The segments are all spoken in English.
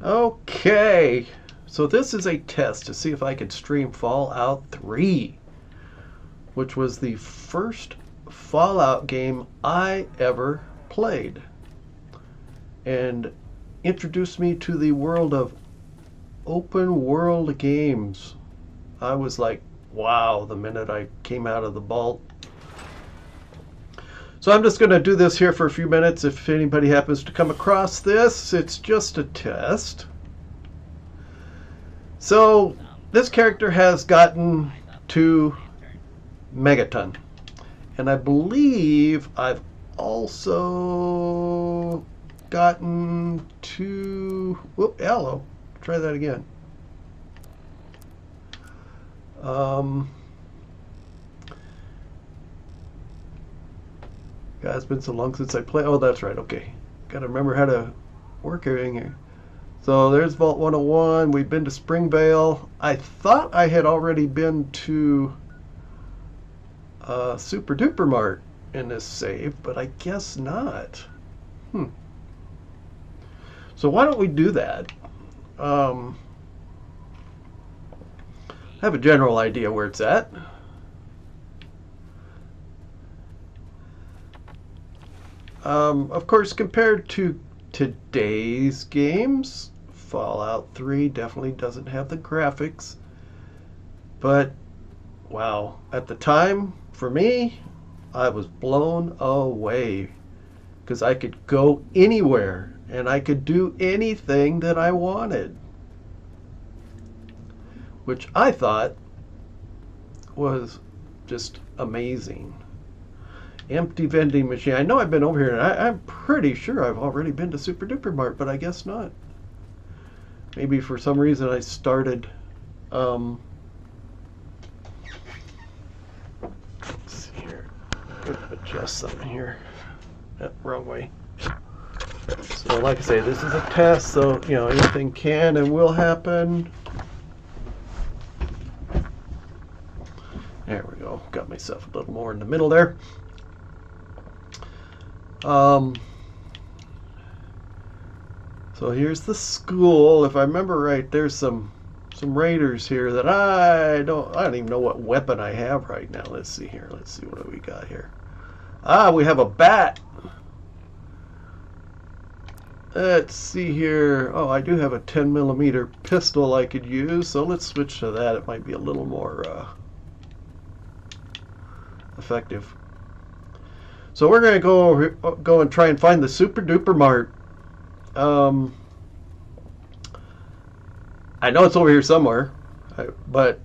Okay, so this is a test to see if I could stream Fallout 3, which was the first Fallout game I ever played, and introduced me to the world of open world games. I was like, wow, the minute I came out of the vault. So I'm just going to do this here for a few minutes. If anybody happens to come across this, it's just a test. So this character has gotten to Megaton. And I believe I've also gotten to... Whoop, hello. Try that again. God, it's been so long since I played. Oh, that's right. Okay. Got to remember how to work everything here. So there's Vault 101. We've been to Springvale. I thought I had already been to Super Duper Mart in this save, but I guess not. So why don't we do that? I have a general idea where it's at. Of course, compared to today's games, Fallout 3 definitely doesn't have the graphics. But, wow, at the time, for me, I was blown away. Because I could go anywhere, and I could do anything that I wanted. Which I thought was just amazing. Empty vending machine. I know I've been over here, and I'm pretty sure I've already been to Super Duper Mart, but I guess not. Maybe for some reason I started... let's see here. Adjust something here. Wrong way. So like I say, this is a test, so you know anything can and will happen. There we go. Got myself a little more in the middle there. So here's the school. If I remember right, there's some raiders here that I don't even know what weapon I have right now. Let's see here. Let's see what do we got here. Ah, we have a bat. Let's see here. Oh, I do have a 10mm pistol I could use, so let's switch to that. It might be a little more effective. So we're going to go and try and find the Super Duper Mart. I know it's over here somewhere, but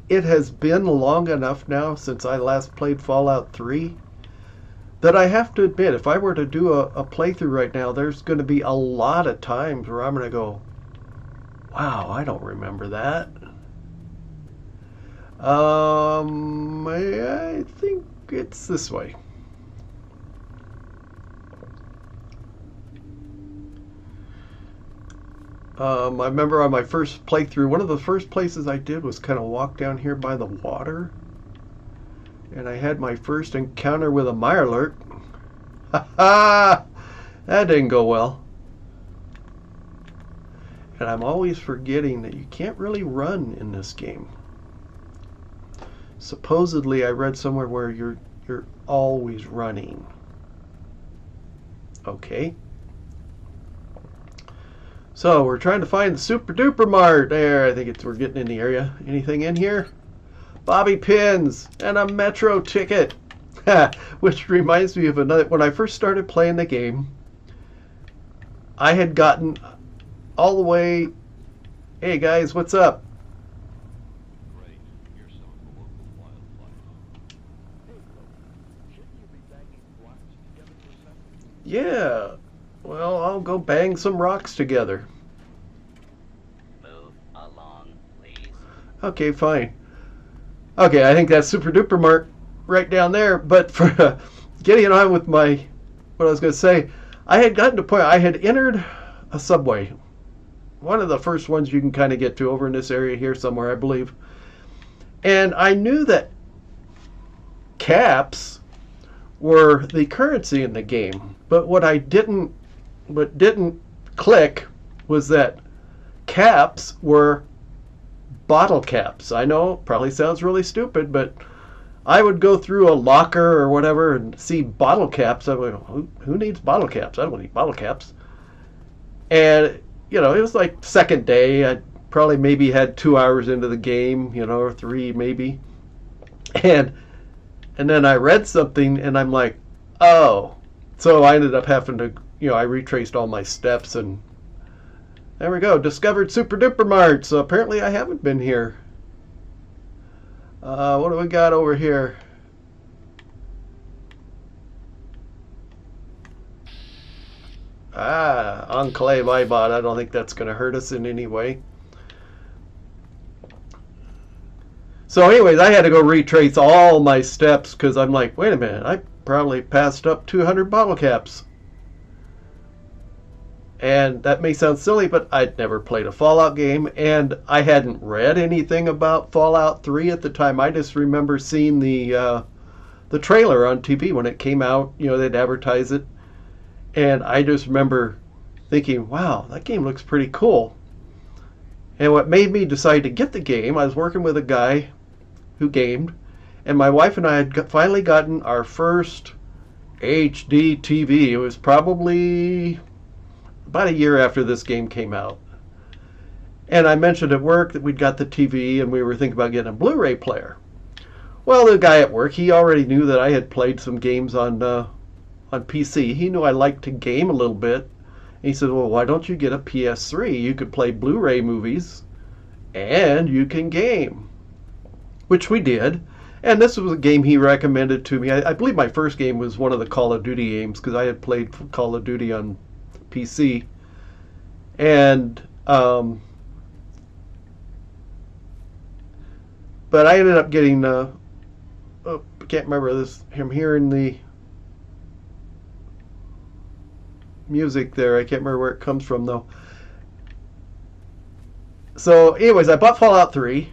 it has been long enough now since I last played Fallout 3 that I have to admit, if I were to do a playthrough right now, there's going to be a lot of times where I'm going to go, wow, I don't remember that. I think it's this way. I remember on my first playthrough, one of the first places I did was kind of walk down here by the water. And I had my first encounter with a Mirelurk. Ha ha! That didn't go well. And I'm always forgetting that you can't really run in this game. Supposedly I read somewhere where you're always running. Okay. So we're trying to find the Super Duper Mart. There, I think we're getting in the area. Anything in here? Bobby pins and a Metro ticket. Which reminds me of another. When I first started playing the game, I had gotten all the way. Hey guys, what's up? Yeah. Well, I'll go bang some rocks together. Move along, please. Okay, fine. Okay, I think that's Super Duper Mart right down there. But for getting on with what I was going to say, I had gotten to a point, I had entered a subway. One of the first ones you can kind of get to over in this area here somewhere, I believe. And I knew that caps were the currency in the game. But what didn't click was that caps were bottle caps. I know, probably sounds really stupid, but I would go through a locker or whatever and see bottle caps. I'm like, who needs bottle caps? I don't need bottle caps. And, you know, it was like second day. I probably maybe had 2 hours into the game, you know, or 3 maybe. And then I read something and I'm like, oh. So I ended up having to, you know, I retraced all my steps and there we go. Discovered Super Duper Mart. So apparently I haven't been here. What do we got over here? Enclave Eyebot. I don't think that's going to hurt us in any way. So anyways, I had to go retrace all my steps because I'm like, wait a minute, I probably passed up 200 bottle caps. And that may sound silly, but I'd never played a Fallout game, and I hadn't read anything about Fallout 3 at the time. I just remember seeing the trailer on TV when it came out. You know, they'd advertise it. And I just remember thinking, wow, that game looks pretty cool. And what made me decide to get the game, I was working with a guy who gamed, and my wife and I had finally gotten our first HD TV. It was probably about a year after this game came out. And I mentioned at work that we'd got the TV and we were thinking about getting a Blu-ray player. Well, the guy at work, he already knew that I had played some games on PC. He knew I liked to game a little bit. And he said, well, why don't you get a PS3? You could play Blu-ray movies and you can game. Which we did. And this was a game he recommended to me. I believe my first game was one of the Call of Duty games because I had played Call of Duty on PC. And but I ended up getting I can't remember this. I'm hearing the music there. I can't remember where it comes from though. So anyways, I bought Fallout 3.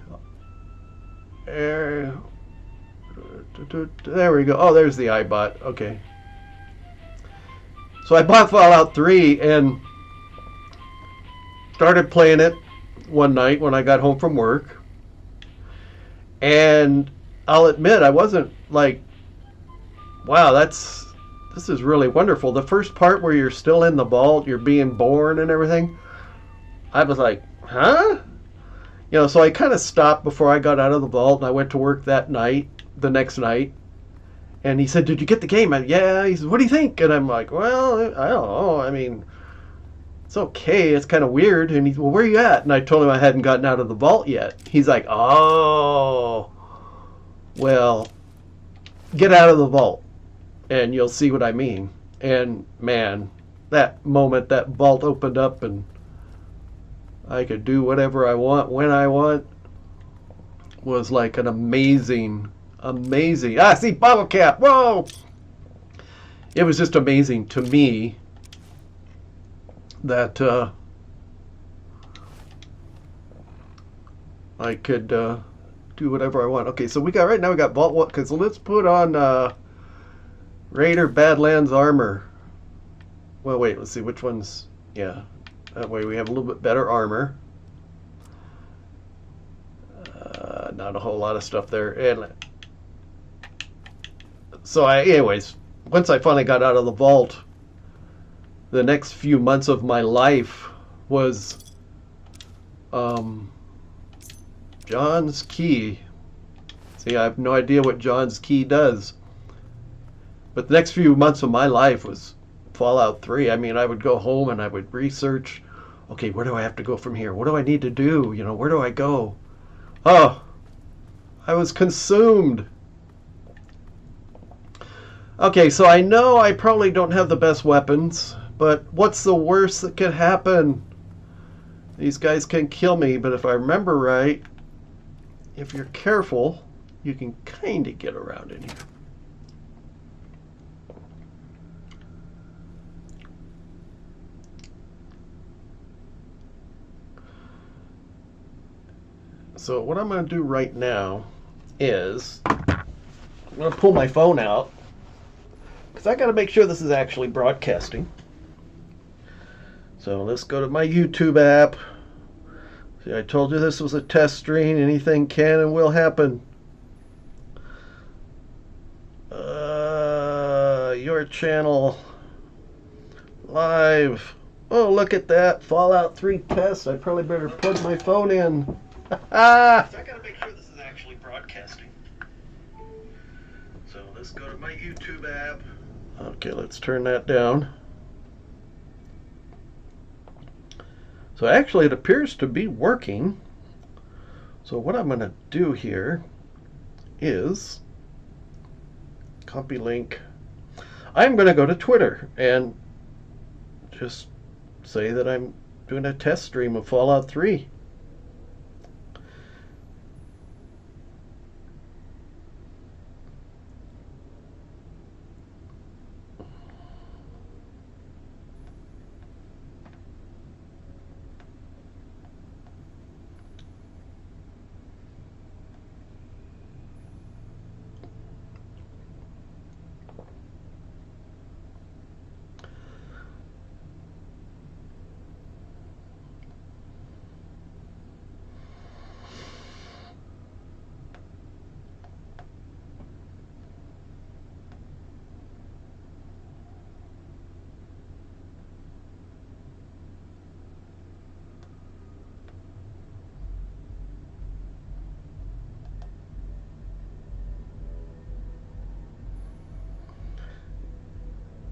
There we go. Oh, there's the iBot. Okay. So I bought Fallout 3 and started playing it one night when I got home from work. And I'll admit, I wasn't like, wow, this is really wonderful. The first part where you're still in the vault, you're being born and everything, I was like, huh? You know, so I kind of stopped before I got out of the vault and I went to work the next night. And he said, did you get the game? Yeah. He said, what do you think? And I'm like, well, I don't know. I mean, it's okay. It's kind of weird. And he's, well, where are you at? And I told him I hadn't gotten out of the vault yet. He's like, oh, well, get out of the vault and you'll see what I mean. And man, that moment that vault opened up and I could do whatever I want when I want was like an amazing. See, bottle cap. Whoa! It was just amazing to me that I could do whatever I want. Okay, so we got Vault 1. Okay, so let's put on Raider Badlands armor. Well, wait. Let's see which ones. Yeah, that way we have a little bit better armor. Not a whole lot of stuff there. And so anyways, once I finally got out of the vault, the next few months of my life was John's Key. See, I have no idea what John's Key does. But the next few months of my life was Fallout 3. I mean, I would go home and I would research, okay, where do I have to go from here? What do I need to do? You know, where do I go? Oh, I was consumed. Okay, so I know I probably don't have the best weapons, but what's the worst that could happen? These guys can kill me, but if I remember right, if you're careful, you can kind of get around in here. So what I'm going to do right now is I'm going to pull my phone out because I got to make sure this is actually broadcasting. So let's go to my YouTube app. See, I told you this was a test stream. Anything can and will happen. Your channel live. Oh, look at that. Fallout 3 test. I probably better plug my phone in. So I gotta make sure this is actually broadcasting. So let's go to my YouTube app. Okay, let's turn that down. So actually it appears to be working. So what I'm going to do here is copy link. I'm going to go to Twitter and just say that I'm doing a test stream of Fallout 3.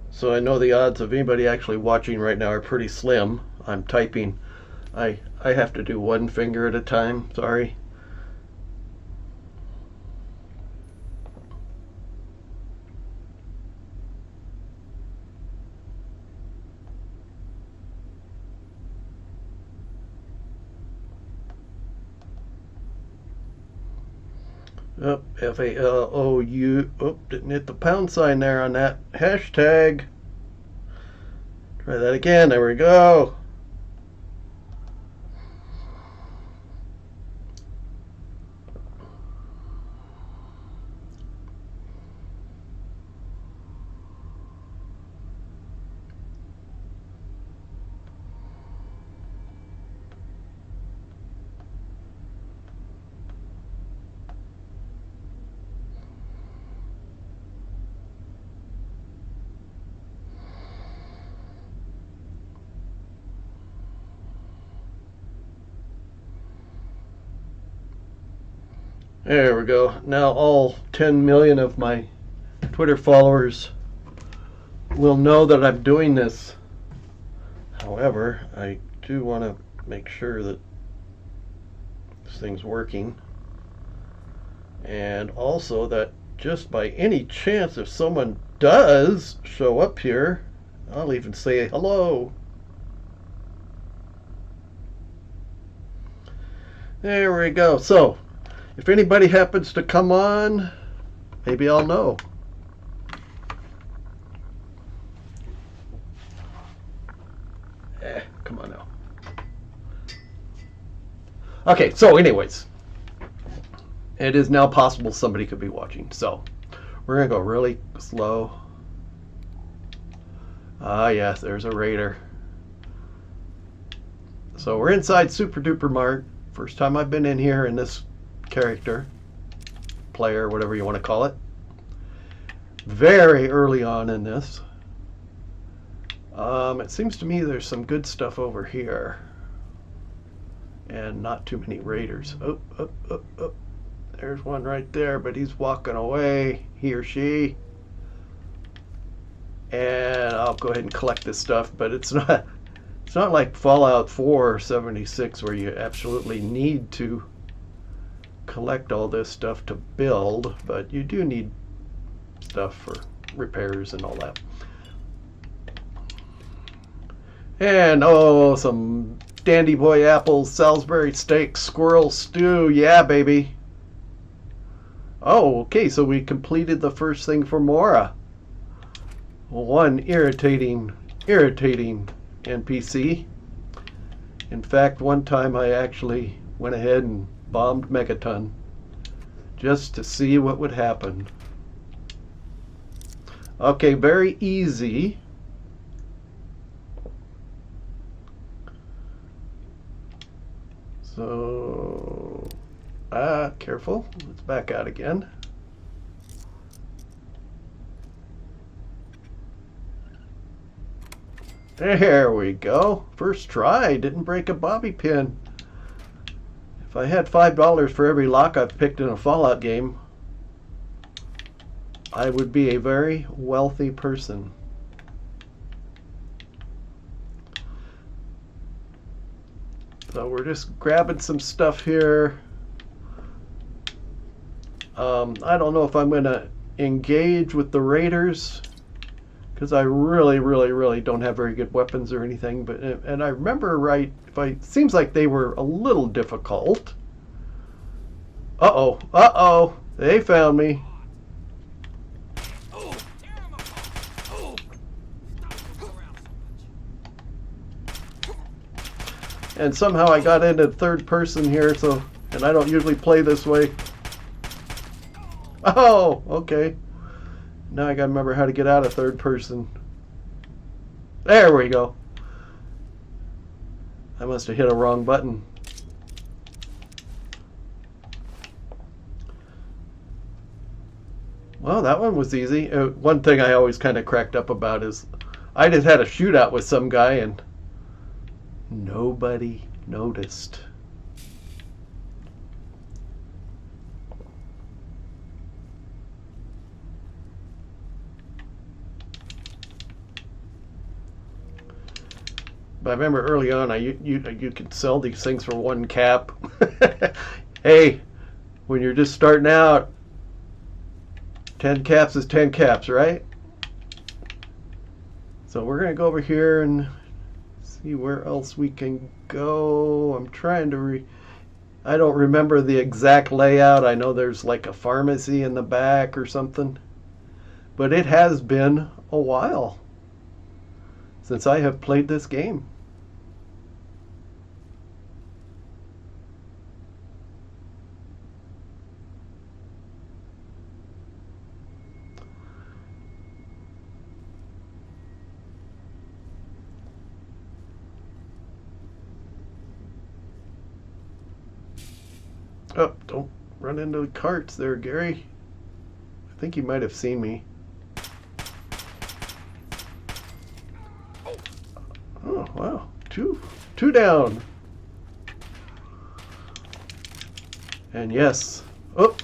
So I know the odds of anybody actually watching right now are pretty slim. I'm typing. I have to do one finger at a time. Sorry. Oh, FALOU. Oh, didn't hit the pound sign there on that hashtag. Try that again. There we go. There we go. Now all 10 million of my Twitter followers will know that I'm doing this. However, I do want to make sure that this thing's working. And also that just by any chance, if someone does show up here, I'll even say hello. There we go. So, if anybody happens to come on, maybe I'll know. Come on now. Okay, so anyways, it is now possible somebody could be watching. So, we're going to go really slow. Ah, yes, there's a raider. So, we're inside Super Duper Mart. First time I've been in here in this character, player, whatever you want to call it. Very early on in this. It seems to me there's some good stuff over here. And not too many raiders. Oh, oh, oh, oh. There's one right there, but he's walking away, he or she. And I'll go ahead and collect this stuff, but it's not like Fallout 4 or 76 where you absolutely need to collect all this stuff to build, but you do need stuff for repairs and all that. And oh, some Dandy Boy apples, Salisbury steak, squirrel stew. Yeah, baby. Oh, okay, so we completed the first thing for Mora. One irritating NPC. In fact, one time I actually went ahead and bombed Megaton just to see what would happen. Okay, very easy. So, careful. Let's back out again. There we go. First try. Didn't break a bobby pin. If I had $5 for every lock I've picked in a Fallout game, I would be a very wealthy person. So we're just grabbing some stuff here. I don't know if I'm going to engage with the raiders, because I really don't have very good weapons or anything. But and I remember right, seems like they were a little difficult. Uh-oh, they found me. And somehow I got into third person here, and I don't usually play this way. Oh, okay. Now I gotta remember how to get out of third person. There we go. I must have hit a wrong button. Well, that one was easy. One thing I always kind of cracked up about is I just had a shootout with some guy and nobody noticed. But I remember early on, you could sell these things for 1 cap. Hey, when you're just starting out, 10 caps is 10 caps, right? So we're going to go over here and see where else we can go. I'm trying to I don't remember the exact layout. I know there's like a pharmacy in the back or something. But it has been a while since I have played this game. Oh, don't run into the carts there, Gary. I think he might have seen me. Oh, wow. Two down. And yes. Oh.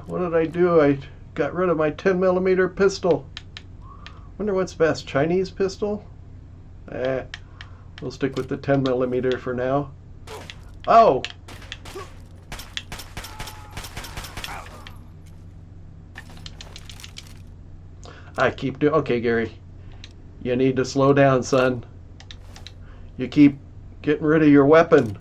What did I do? I got rid of my 10mm pistol. Wonder what's best, Chinese pistol? We'll stick with the 10mm for now. Oh! I keep doing... Okay, Gary. You need to slow down, son. You keep getting rid of your weapon.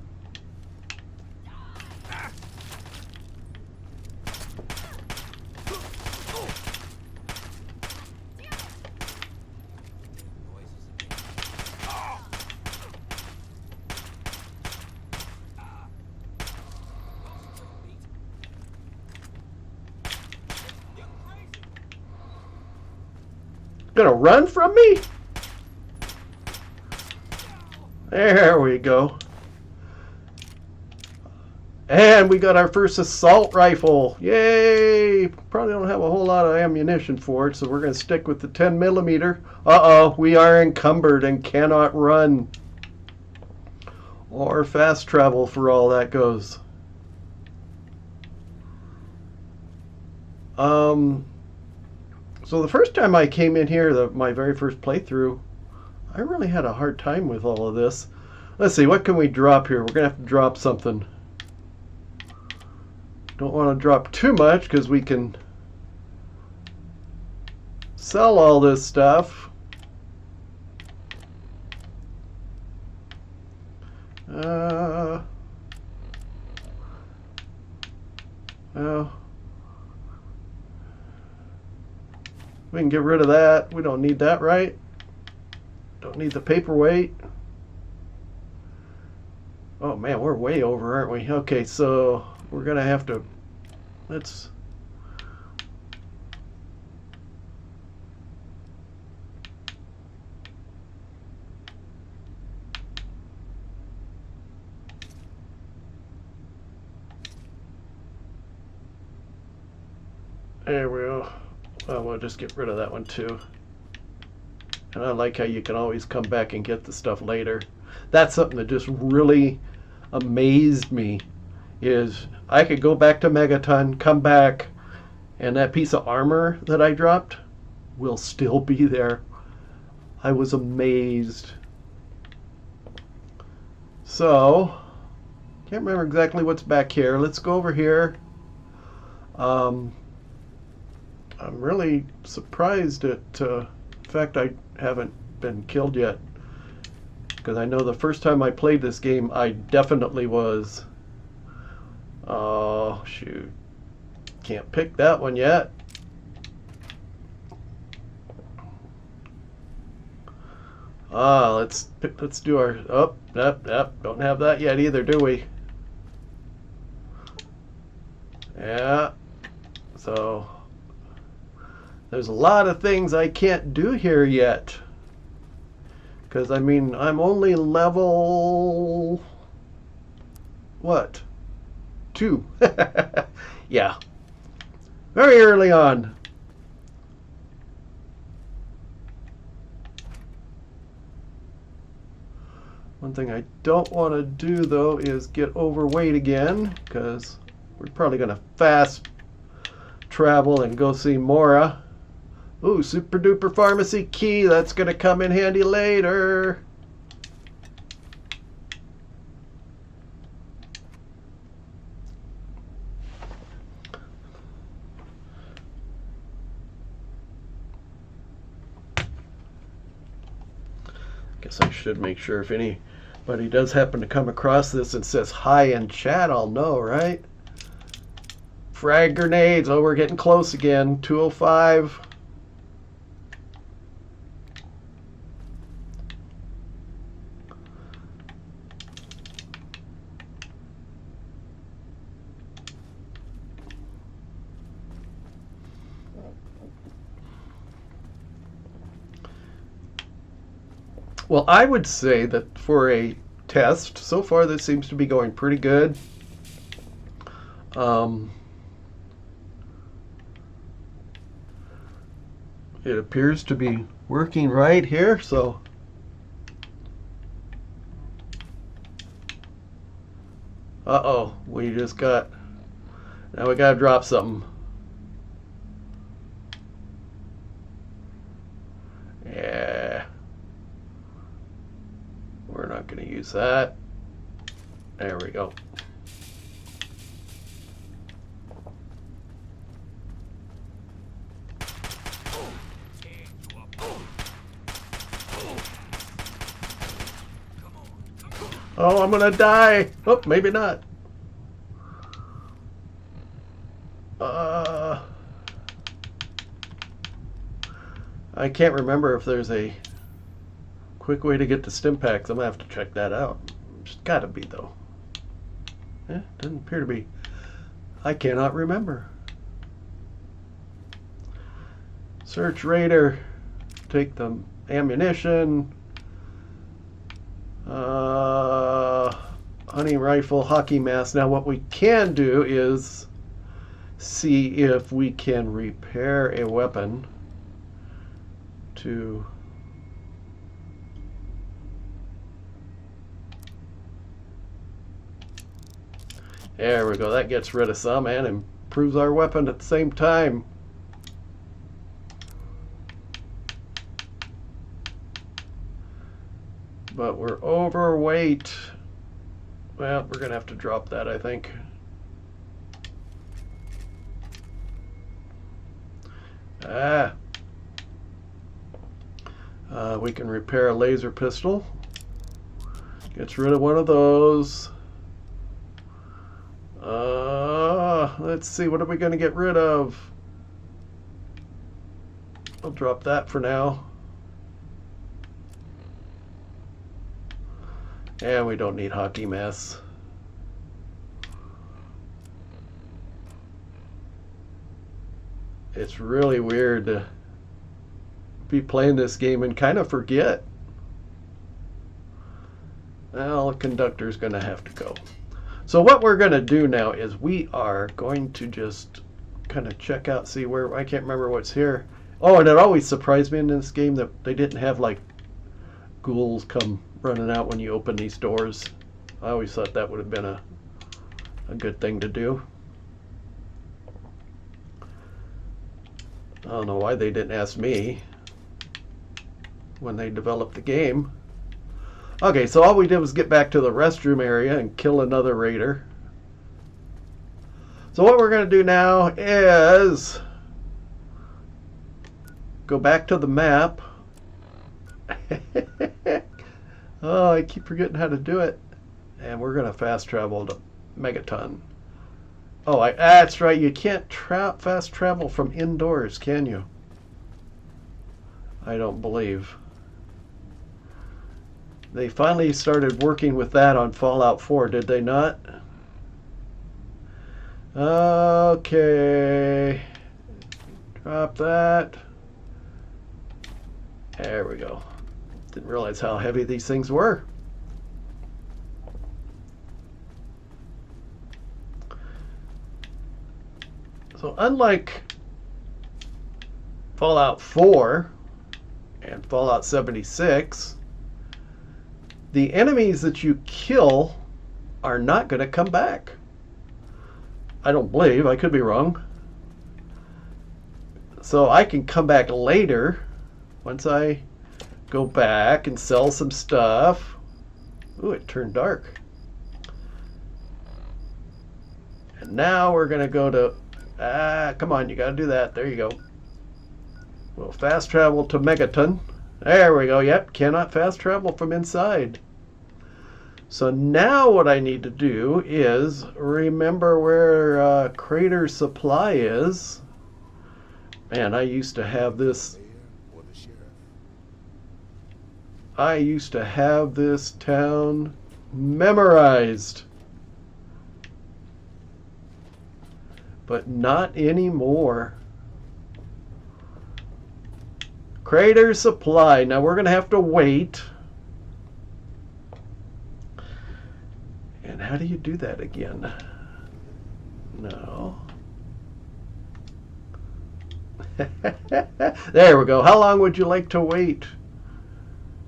Gonna run from me? There we go. And we got our first assault rifle. Yay! Probably don't have a whole lot of ammunition for it, so we're going to stick with the 10mm. Uh-oh, we are encumbered and cannot run. Or fast travel for all that goes. So the first time I came in here, my very first playthrough, I really had a hard time with all of this. Let's see, what can we drop here? We're going to have to drop something. Don't want to drop too much because we can sell all this stuff. Well, we can get rid of that. We don't need that, right? Don't need the paperweight. Oh man, we're way over, aren't we? Okay, so we're gonna have to, let's, There we go. Well, we'll just get rid of that one too. And I like how you can always come back and get the stuff later. That's something that just really amazed me, is I could go back to Megaton, come back, and that piece of armor that I dropped will still be there. I was amazed. So, can't remember exactly what's back here. Let's go over here. I'm really surprised at the fact I haven't been killed yet, because I know the first time I played this game I definitely was. Oh shoot, can't pick that one yet. Let's do our, oh, don't have that yet either, do we? Yeah, so there's a lot of things I can't do here yet, because I mean I'm only level, what, 2. Yeah, very early on. One thing I don't want to do though is get overweight again, because we're probably going to fast travel and go see Mora. Ooh, super duper pharmacy key. That's going to come in handy later. Guess I should make sure if anybody does happen to come across this and says hi in chat, I'll know, right? Frag grenades. Oh, we're getting close again. 205. Well, I would say that for a test, so far this seems to be going pretty good. It appears to be working right here, so uh-oh, we just got, now we gotta drop something. Yeah, we're not gonna use that. There we go. Oh, I'm gonna die. Oh, maybe not. I can't remember if there's a quick way to get the stim packs. I'm gonna have to check that out. There's gotta be though. Yeah, doesn't appear to be. I cannot remember. Search Raider. Take the ammunition. Hunting rifle, hockey mask. Now what we can do is see if we can repair a weapon to there we go. That gets rid of some and improves our weapon at the same time. But we're overweight. Well, we're gonna have to drop that, I think. We can repair a laser pistol. Gets rid of one of those. Let's see, what are we gonna get rid of? I'll drop that for now. And we don't need hockey masks. It's really weird to be playing this game and kind of forget. Well, the conductor's going to have to go. So what we're going to do now is we are going to just kind of check out, see where, I can't remember what's here. Oh, and it always surprised me in this game that they didn't have like ghouls come running out when you open these doors. I always thought that would have been a good thing to do. I don't know why they didn't ask me when they developed the game. Okay, so all we did was get back to the restroom area and kill another raider. So what we're going to do now is go back to the map. Oh, I keep forgetting how to do it. And we're going to fast travel to Megaton. Oh, that's right. You can't fast travel from indoors, can you? I don't believe. They finally started working with that on Fallout 4, did they not? Okay. Drop that. There we go. Didn't realize how heavy these things were. So unlike Fallout 4 and Fallout 76, the enemies that you kill are not going to come back. I don't believe. I could be wrong. So I can come back later once I go back and sell some stuff. Ooh, it turned dark. And now we're going to go to... come on, you got to do that. There you go. We'll fast travel to Megaton. There we go. Yep, cannot fast travel from inside. So now what I need to do is remember where Crater Supply is. Man, I used to have this. I used to have this town memorized. But not anymore. Crater Supply. Now we're going to have to wait. And how do you do that again? No. There we go. How long would you like to wait?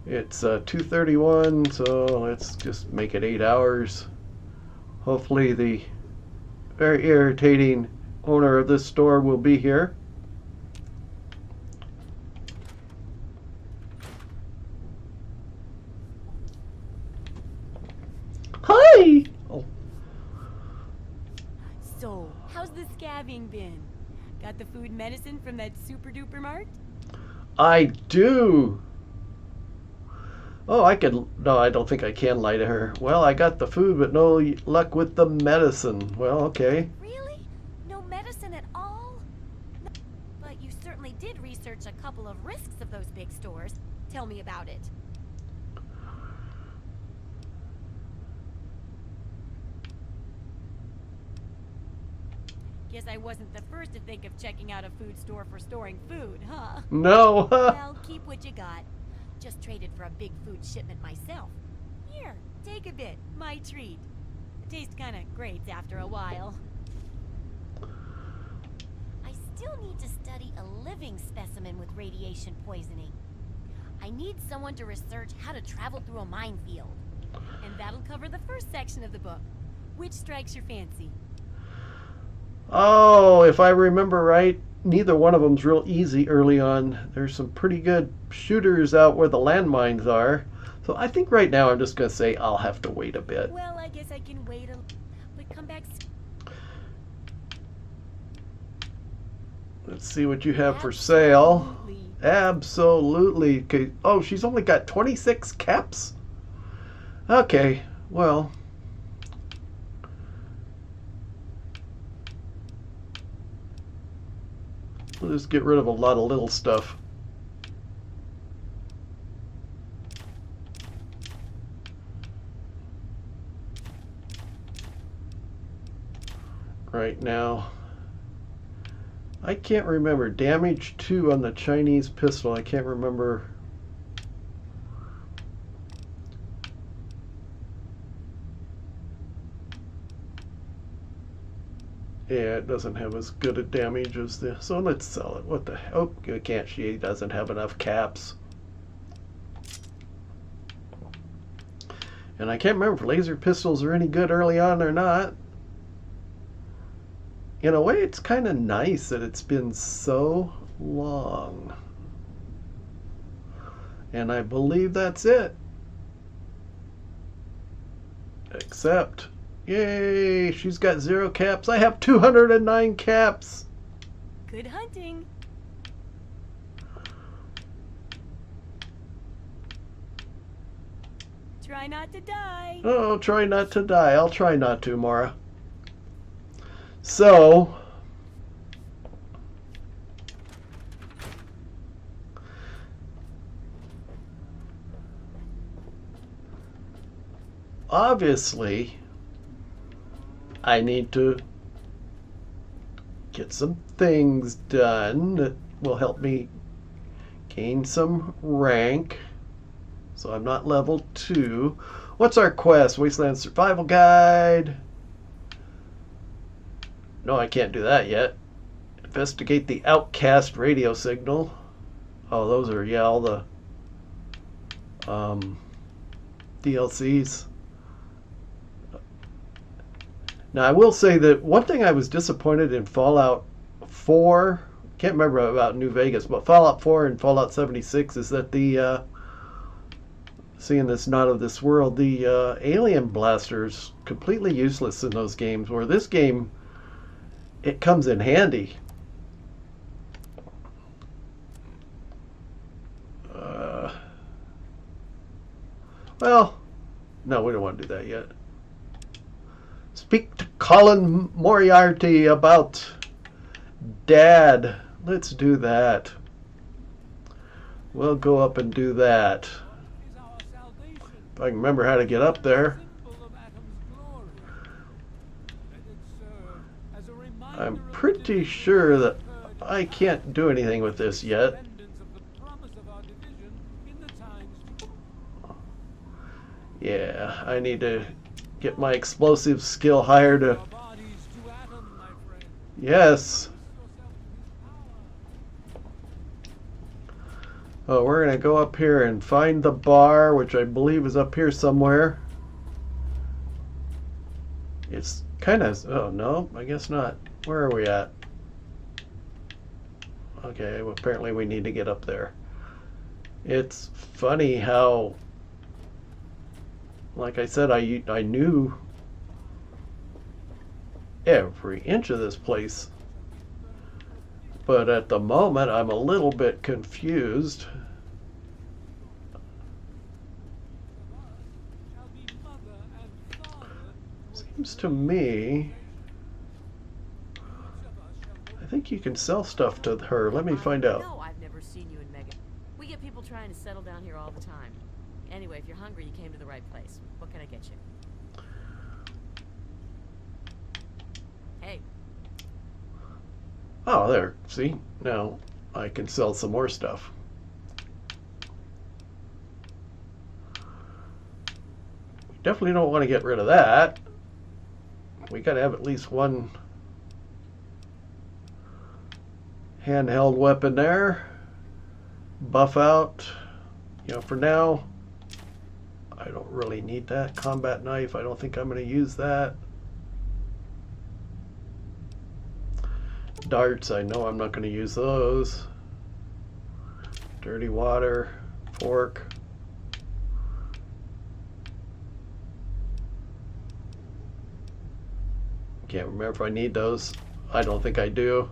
It's 2:31, so let's just make it 8 hours. Hopefully the very irritating owner of this store will be here. Hi! Oh. So, how's the scabbing been? Got the food and medicine from that super duper mart? I do. Oh, I could. No, I don't think I can lie to her. Well, I got the food, but no luck with the medicine. Well, okay. Really? No medicine at all? No. But you certainly did research a couple of risks of those big stores. Tell me about it. Guess I wasn't the first to think of checking out a food store for storing food, huh? No. Well, keep what you got. Just traded for a big food shipment myself. Here, take a bit. My treat. It tastes kind of great after a while. I still need to study a living specimen with radiation poisoning. I need someone to research how to travel through a minefield. And that'll cover the first section of the book. Which strikes your fancy? Oh, if I remember right, neither one of them's real easy early on. There's some pretty good shooters out where the landmines are. So I think right now I'm just going to say I'll have to wait a bit. Well, I guess I can wait a... But come back... Let's see what you have for sale. Absolutely. Okay. Oh, she's only got 26 caps? Okay, well... We'll just get rid of a lot of little stuff. Right now. I can't remember. Damage 2 on the Chinese pistol. I can't remember. Yeah, it doesn't have as good a damage as this. So let's sell it. What the hell? Oh, you can't. She doesn't have enough caps. And I can't remember if laser pistols are any good early on or not. In a way, it's kind of nice that it's been so long. And I believe that's it. Except, yay, she's got 0 caps. I have 209 caps. Good hunting. Try not to die. Oh, try not to die. I'll try not to, Mara. So, obviously, I need to get some things done that will help me gain some rank. So I'm not level 2. What's our quest? Wasteland Survival Guide. No, I can't do that yet. Investigate the Outcast radio signal. Oh, those are, yeah, all the DLCs. Now, I will say that one thing I was disappointed in Fallout 4, can't remember about New Vegas, but Fallout 4 and Fallout 76 is that the, seeing this not of this world, the alien blasters completely useless in those games, where this game, it comes in handy. Well, no, we don't want to do that yet. Speak to Colin Moriarty about Dad. Let's do that. We'll go up and do that. If I can remember how to get up there. I'm pretty sure that I can't do anything with this yet. Yeah, I need to get my explosive skill higher to... Yes. Oh, we're going to go up here and find the bar, which I believe is up here somewhere. It's kind of... Oh, no, I guess not. Where are we at? Okay, well, apparently we need to get up there. It's funny how... Like I said, I knew every inch of this place. But at the moment, I'm a little bit confused. Seems to me... I think you can sell stuff to her. Let me find out. No, I've never seen you in Mega. We get people trying to settle down here all the time. Anyway, if you're hungry, you came to the right place. What can I get you? Hey. Oh, there. See? Now I can sell some more stuff. We definitely don't want to get rid of that. We got to have at least one handheld weapon there. Buff out. You know, for now, I don't really need that. Combat knife, I don't think I'm going to use that. Darts, I know I'm not going to use those. Dirty water, fork. Can't remember if I need those. I don't think I do.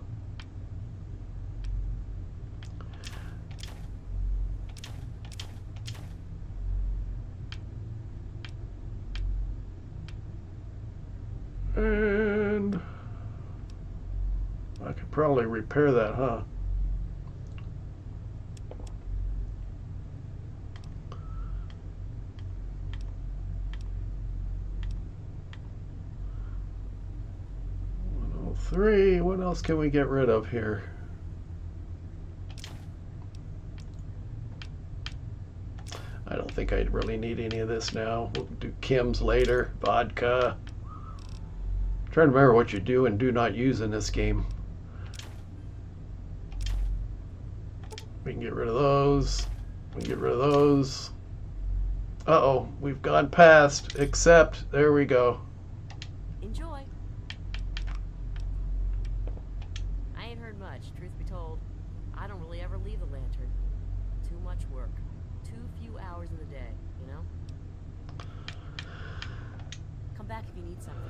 And I could probably repair that, huh? Three. What else can we get rid of here? I don't think I'd really need any of this now. We'll do chems later. Vodka. trying to remember what you do and do not use in this game. We can get rid of those. We can get rid of those. Uh-oh, we've gone past, except, there we go. Enjoy. I ain't heard much, truth be told. I don't really ever leave the lantern. Too much work. Too few hours in the day, you know? Come back if you need something.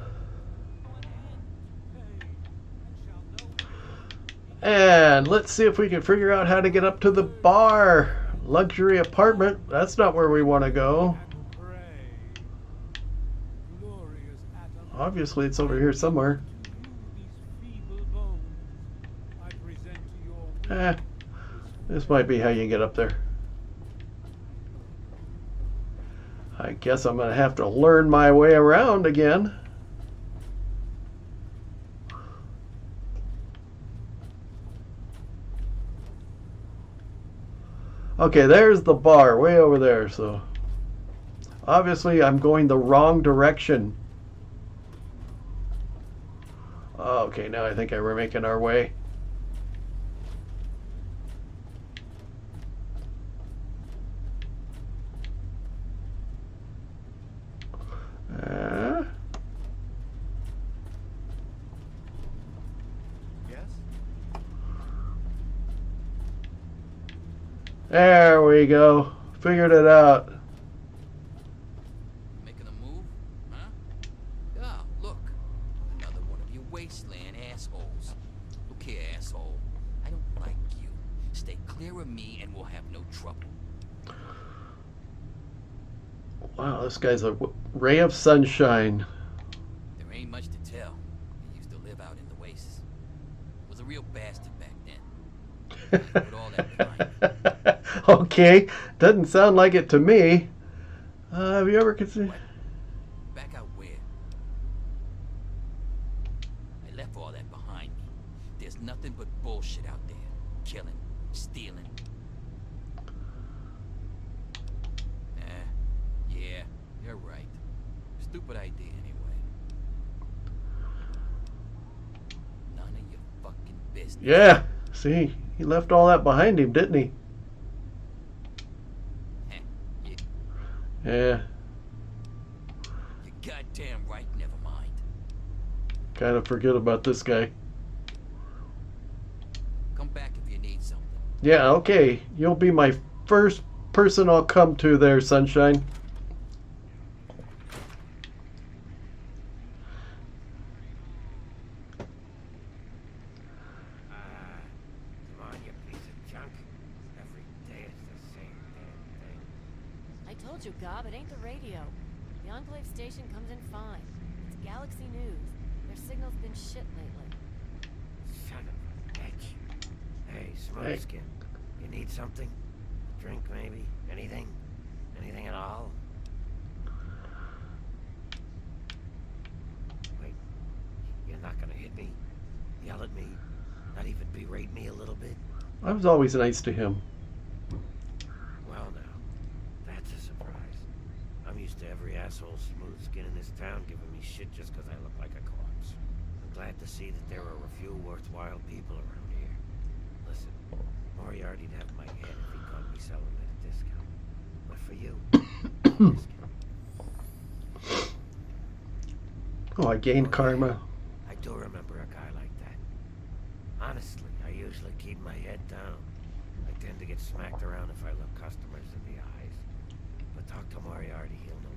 And let's see if we can figure out how to get up to the bar. Luxury apartment. That's not where we want to go. Obviously, it's over here somewhere. This might be how you get up there. I guess I'm going to have to learn my way around again. Okay, there's the bar, way over there, so obviously I'm going the wrong direction. Okay, now I think we're making our way. There we go. Figured it out. Making a move? Huh? Ah, look. Another one of your wasteland assholes. Look here, asshole. I don't like you. Stay clear of me and we'll have no trouble. Wow, this guy's a ray of sunshine. There ain't much to tell. He used to live out in the wastes. Was a real bastard back then. Put all that behind him. Okay, doesn't sound like it to me. Have you ever considered? Back out where? I left all that behind me. There's nothing but bullshit out there. Killing, stealing. Yeah, you're right. Stupid idea anyway. None of your fucking business. Yeah, see, he left all that behind him, didn't he? Yeah. You're goddamn right, never mind. Kind of forget about this guy. Come back if you need something. Yeah, okay. You'll be my first person I'll come to there, Sunshine. Come on, you piece of junk. Every day it's the same damn thing. I told you, Gob, it ain't the radio. The Enclave station comes in fine. It's Galaxy News. Their signal's been shit lately. Son of a bitch. Hey, Smokeskin. You need something? A drink, maybe? Anything? Anything at all? Wait. You're not gonna hit me? Yell at me? Not even berate me a little bit? I was always nice to him. Well, now. That's a surprise. I'm used to every asshole smooth skin in this town giving me shit just because I look like a corpse. I'm glad to see that there are a few worthwhile people around here. Listen, Moriarty'd have my head if he caught me selling at a discount. But for you, Oh, I gained karma. I do remember a guy like that. Honestly, I usually keep my head down. I tend to get smacked around if I look customers in the eyes. But talk to Moriarty, he'll know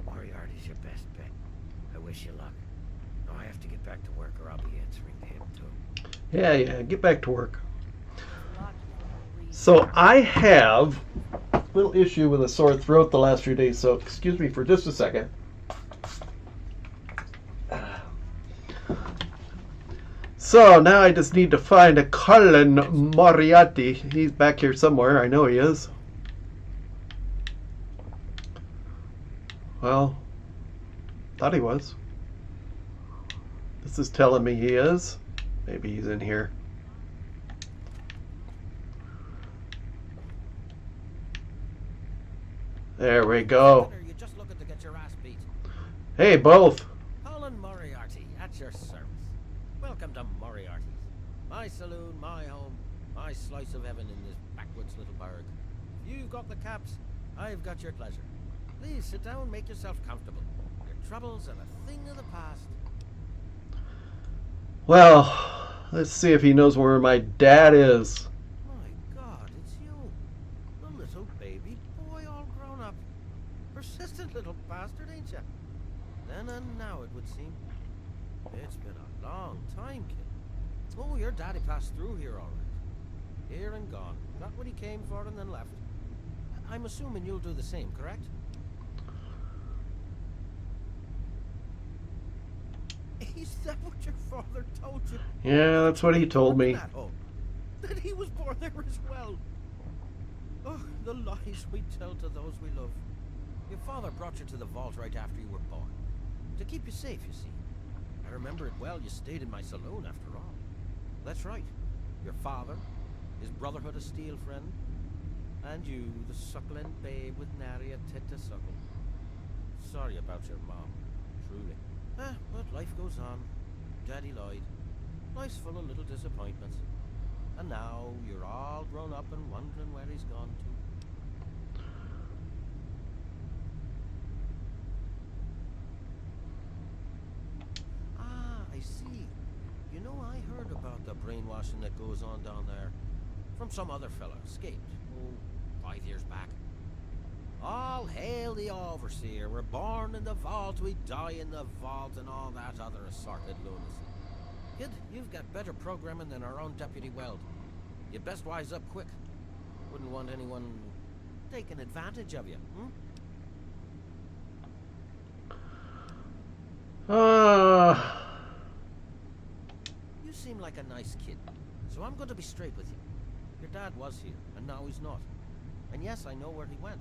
more. Moriarty's your best bet. I wish you luck. Now I have to get back to work or I'll be answering to him too. Yeah, get back to work. So I have a little issue with a sore throat the last few days, so excuse me for just a second. So now I just need to find a Colin Moriarty. He's back here somewhere. I know he is. Well, thought he was. This is telling me he is. Maybe he's in here. There we go. Or are you just looking to get your ass beat? Hey, both. Colin Moriarty, at your service. Welcome to Moriarty's. My saloon, my home, my slice of heaven in this backwoods little burg. If you've got the caps, I've got your pleasure. Please sit down, make yourself comfortable. Your troubles are a thing of the past. Well, let's see if he knows where my dad is. My God, it's you. The little baby boy all grown up. Persistent little bastard, ain't you? Then and now, it would seem. It's been a long time, kid. Oh, your daddy passed through here all right. Here and gone. Got what he came for and then left. I'm assuming you'll do the same, correct? Is that what your father told you? Yeah, that's what he told me. That home. That he was born there as well. Oh, the lies we tell to those we love. Your father brought you to the vault right after you were born. To keep you safe, you see. I remember it well, you stayed in my saloon after all. That's right. Your father, his Brotherhood of Steel friend, and you, the suckling babe with nary a tit to suckle. Sorry about your mom, truly. But life goes on. Daddy lied. Life's full of little disappointments. And now you're all grown up and wondering where he's gone to. Ah, I see. You know, I heard about the brainwashing that goes on down there. From some other fella, escaped. Oh, 5 years back. All hail the overseer. We're born in the vault, we die in the vault, and all that other assorted lunacy. Kid, you've got better programming than our own Deputy Weld. You'd best wise up quick. Wouldn't want anyone taking advantage of you, You seem like a nice kid, so I'm going to be straight with you. Your dad was here, and now he's not. And yes, I know where he went.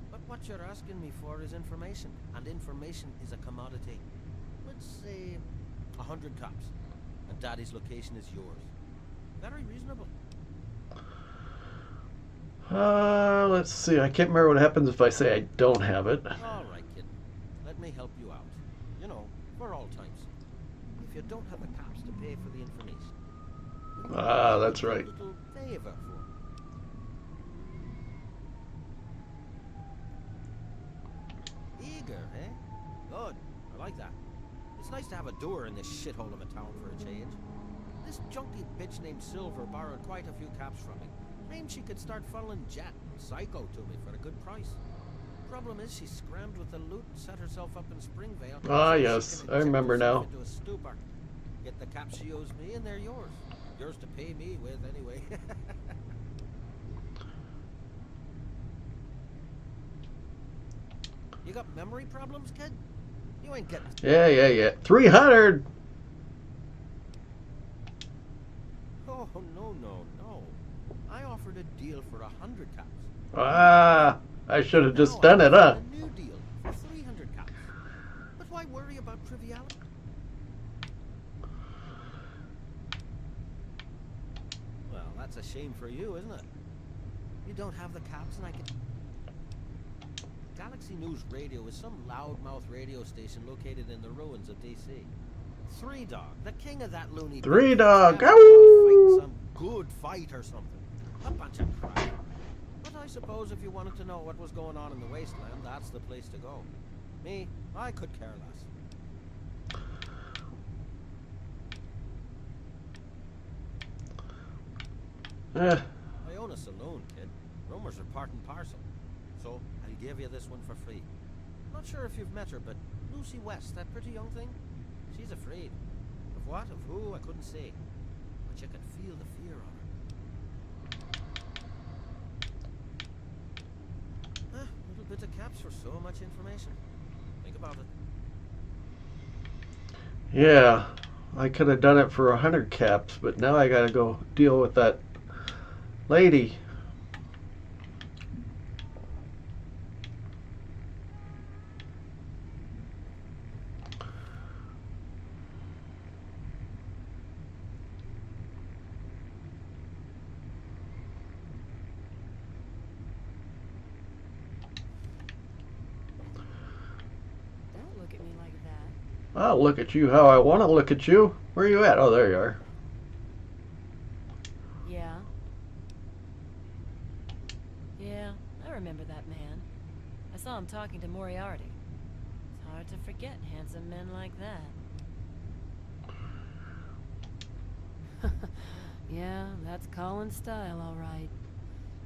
But what you're asking me for is information, and information is a commodity. Let's say 100 cops, and Daddy's location is yours. Very reasonable. Let's see. I can't remember what happens if I say I don't have it. All right, kid. Let me help you out. You know, for all times. If you don't have the cops to pay for the information. That's right. A little favor for me. Eager, eh? Good. I like that. It's nice to have a doer in this shithole of a town for a change. This junky bitch named Silver borrowed quite a few caps from me. Claimed she could start funneling Jet and Psycho to me for a good price. Problem is, she scrammed with the loot and set herself up in Springvale. Ah, so she yes. can I remember inject now. herself into a stupor. Get the caps she owes me, and they're yours. Yours to pay me with, anyway. You got memory problems, kid? You ain't getting... Yeah. 300! Oh, no. I offered a deal for 100 caps. I should have just done it, huh? A new deal for 300 caps. But why worry about triviality? Well, that's a shame for you, isn't it? You don't have the caps, and I can... Galaxy News Radio is some loudmouth radio station located in the ruins of DC. Three Dog, the king of that loony... Three Dog, fighting some good fight or something. A bunch of crap. But I suppose if you wanted to know what was going on in the wasteland, that's the place to go. Me, I could care less. I own a saloon, kid. Rumors are part and parcel. So, I'll give you this one for free. Not sure if you've met her, but Lucy West, that pretty young thing, she's afraid. Of what? Of who? I couldn't say. But you can feel the fear on her. Little bit of caps for so much information. Think about it. Yeah, I could have done it for 100 caps, but now I gotta go deal with that lady. I'll look at you how I want to look at you. Where are you at? Oh, there you are. Yeah. Yeah, I remember that man. I saw him talking to Moriarty. It's hard to forget handsome men like that. Yeah, that's Colin's style, all right.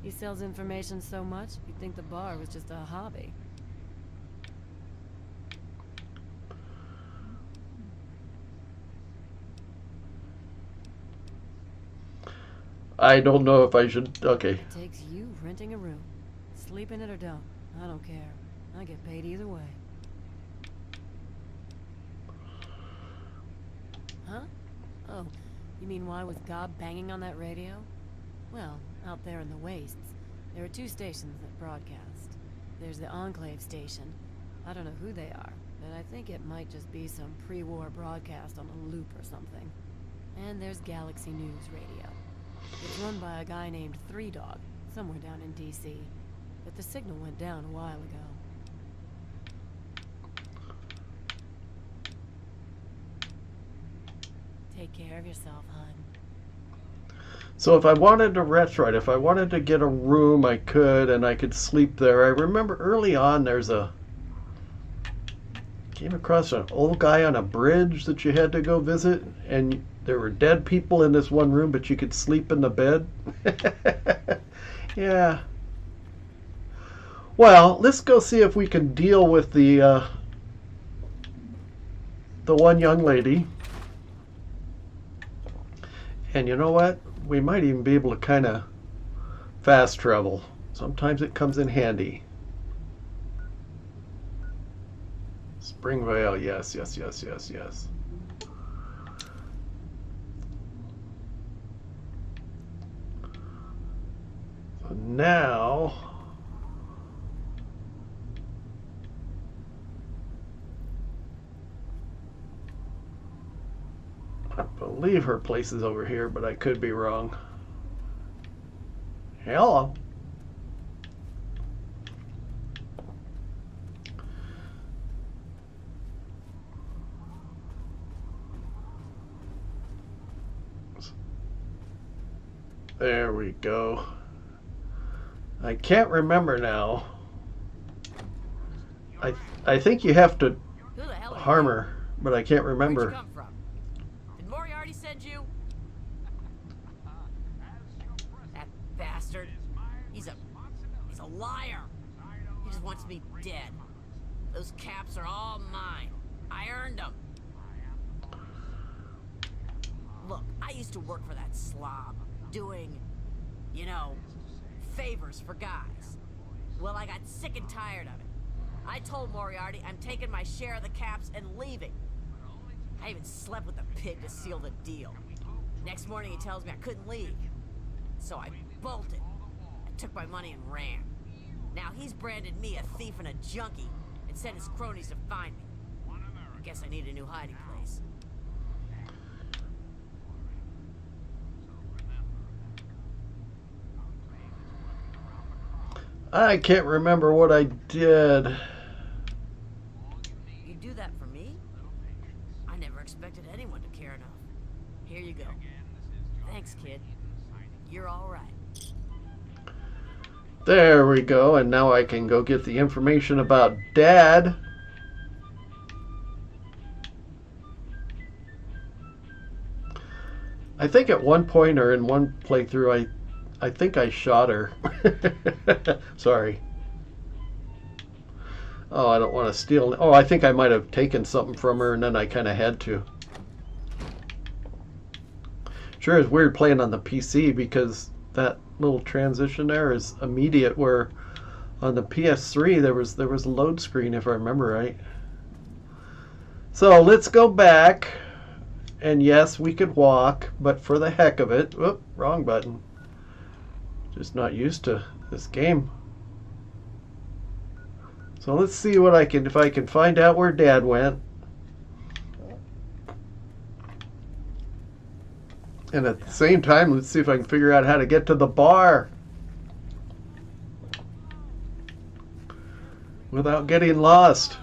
He sells information so much, you'd think the bar was just a hobby. I don't know if I should. Okay. It takes you renting a room. Sleep in it or don't. I don't care. I get paid either way. Huh? Oh, you mean why was Gob banging on that radio? Well, out there in the wastes, there are 2 stations that broadcast. There's the Enclave station. I don't know who they are, but I think it might just be some pre-war broadcast on a loop or something. And there's Galaxy News Radio. It's run by a guy named Three Dog, somewhere down in D.C. But the signal went down a while ago. Take care of yourself, hon. So if I wanted to, that's right, if I wanted to get a room, I could, and I could sleep there. I remember early on came across an old guy on a bridge that you had to go visit, and there were dead people in this one room, but you could sleep in the bed. Yeah. Well, let's go see if we can deal with the one young lady. And you know what? We might even be able to kind of fast travel. Sometimes it comes in handy. Springvale, yes, yes, yes, yes, yes. So now, I believe her place is over here, but I could be wrong. Hello. There we go. I can't remember now. I think you have to Who the hell are harm you? her, but I can't Where'd remember. you come from? Did Moriarty send you? That bastard. He's a liar. He just wants me dead. Those caps are all mine. I earned them. Look, I used to work for that slob, doing, you know, favors for guys. Well, I got sick and tired of it. I told Moriarty I'm taking my share of the caps and leaving. I even slept with the pig to seal the deal. Next morning he tells me I couldn't leave. So I bolted. I took my money and ran. Now he's branded me a thief and a junkie and sent his cronies to find me. I guess I need a new hiding place. I can't remember what I did. You do that for me? I never expected anyone to care enough. Here you go. Thanks, kid. You're all right. There we go, and now I can go get the information about Dad. I think at one point or in one playthrough I think I shot her. Sorry. Oh, I don't want to steal. Oh, I think I might have taken something from her and then I kind of had to. Sure is weird playing on the PC because that little transition there is immediate, where on the PS3 there was a load screen, if I remember right. So let's go back. And yes, we could walk, but for the heck of it, whoop, wrong button. Just not used to this game. So let's see what if I can find out where Dad went. And at the same time, let's see if I can figure out how to get to the bar without getting lost.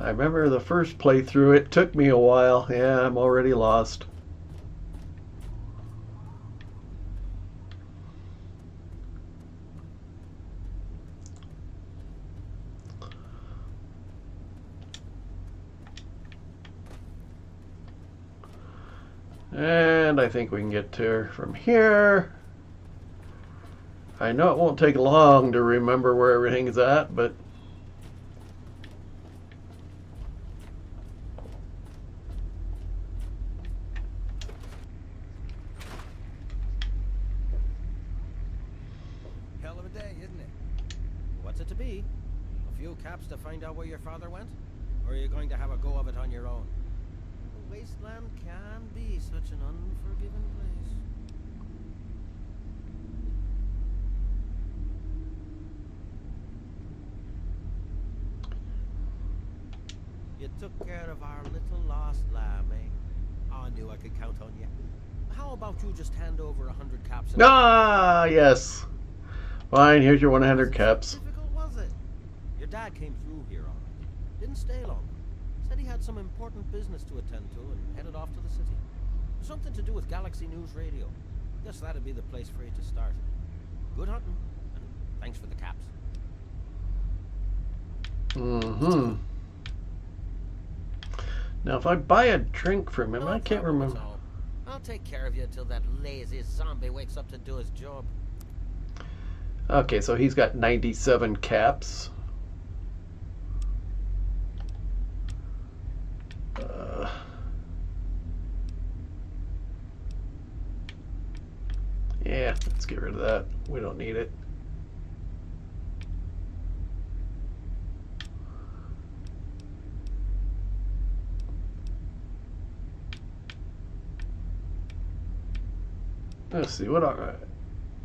I remember the first playthrough, it took me a while. Yeah, I'm already lost. And I think we can get to her from here. I know it won't take long to remember where everything is at, but Hell of a day, isn't it? What's it to be? A few caps to find out where your father went? Or are you going to have a go of it on your own? The wasteland can be such an unforgiving place. You took care of our little lost lamb, eh? Oh, I knew I could count on you. How about you just hand over 100 caps? ah, yes. Fine, here's your 100 caps. How difficult was it? Your dad came through here all right. Didn't stay long. Said he had some important business to attend to and headed off to the city. Something to do with Galaxy News Radio. Guess that'd be the place for you to start. Good hunting, and thanks for the caps. Mm-hmm. Now, if I buy a drink from him, No I can't problem at remember. all. I'll take care of you until that lazy zombie wakes up to do his job. Okay, so he's got 97 caps. Yeah, let's get rid of that. We don't need it. Let's see, what are...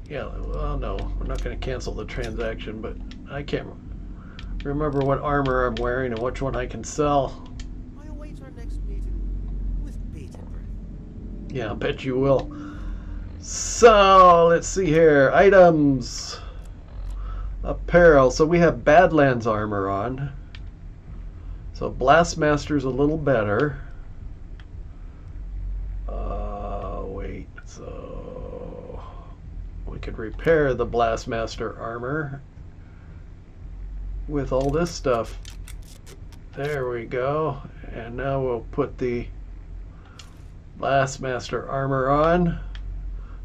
Yeah, well, no, we're not going to cancel the transaction, but I can't remember what armor I'm wearing and which one I can sell. I await our next meeting with bated breath. Yeah, I bet you will. So, let's see here. Items. Apparel. So we have Badlands armor on. So Blastmaster's a little better. Wait. So we could repair the Blastmaster armor with all this stuff. There we go. And now we'll put the Blastmaster armor on.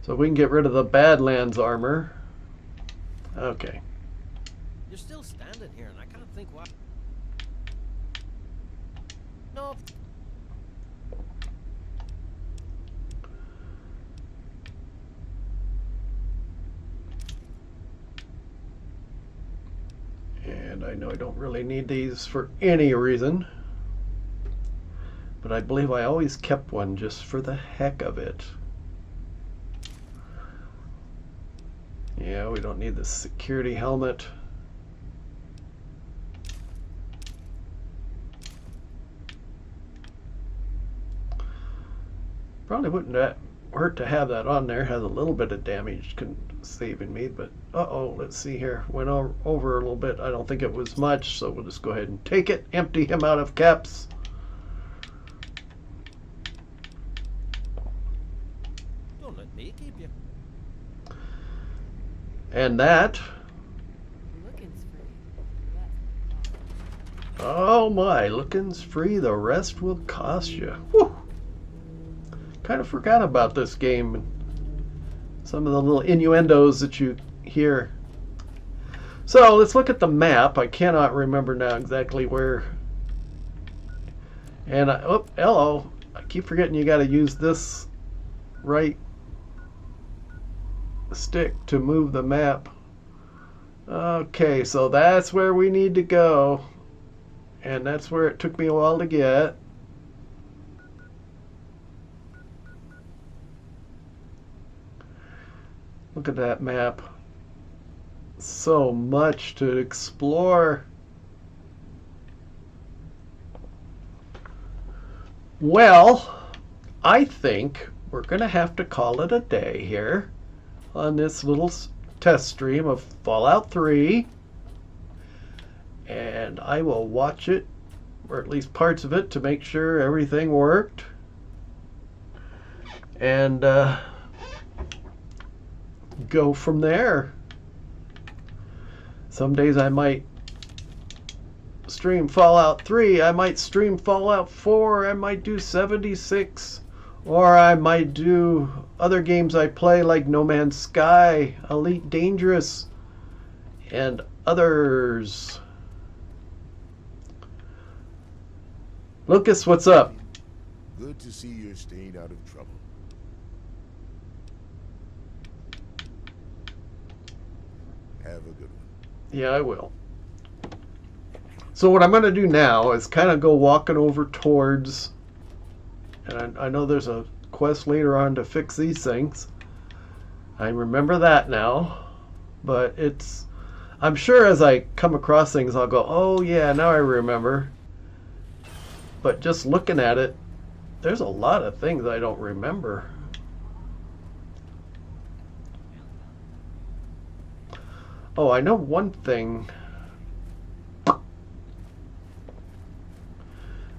So we can get rid of the Badlands armor. Okay. You're still standing here, and I can't think why. No. And I know I don't really need these for any reason, but I believe I always kept one just for the heck of it. Yeah, we don't need the security helmet. Probably wouldn't hurt to have that on there. Has a little bit of damage saving me, but uh-oh, let's see here. Went over a little bit. I don't think it was much, so we'll just go ahead and take it. Empty him out of caps. Don't let me keep you. And that, Looking's free. oh my, looking's free, the rest will cost you. Whew. Kind of forgot about this game and some of the little innuendos that you hear. So let's look at the map. I cannot remember now exactly where. And oh, hello, I keep forgetting you got to use this right stick to move the map. Okay, so that's where we need to go, and that's where it took me a while to get. Look at that map. So much to explore. Well, I think we're gonna have to call it a day here on this little test stream of Fallout 3, and I will watch it or at least parts of it, to make sure everything worked. And go from there. Some days I might stream Fallout 3, I might stream Fallout 4, I might do 76, or I might do other games I play like No Man's Sky, Elite Dangerous, and others. Lucas, what's up? Good to see you're staying out of trouble. Have a good one. Yeah, I will. So what I'm going to do now is kind of go walking over towards, and I know there's a quest later on to fix these things. I remember that now, but I'm sure as I come across things I'll go, oh yeah, now I remember. But just looking at it, there's a lot of things I don't remember. Oh, I know one thing.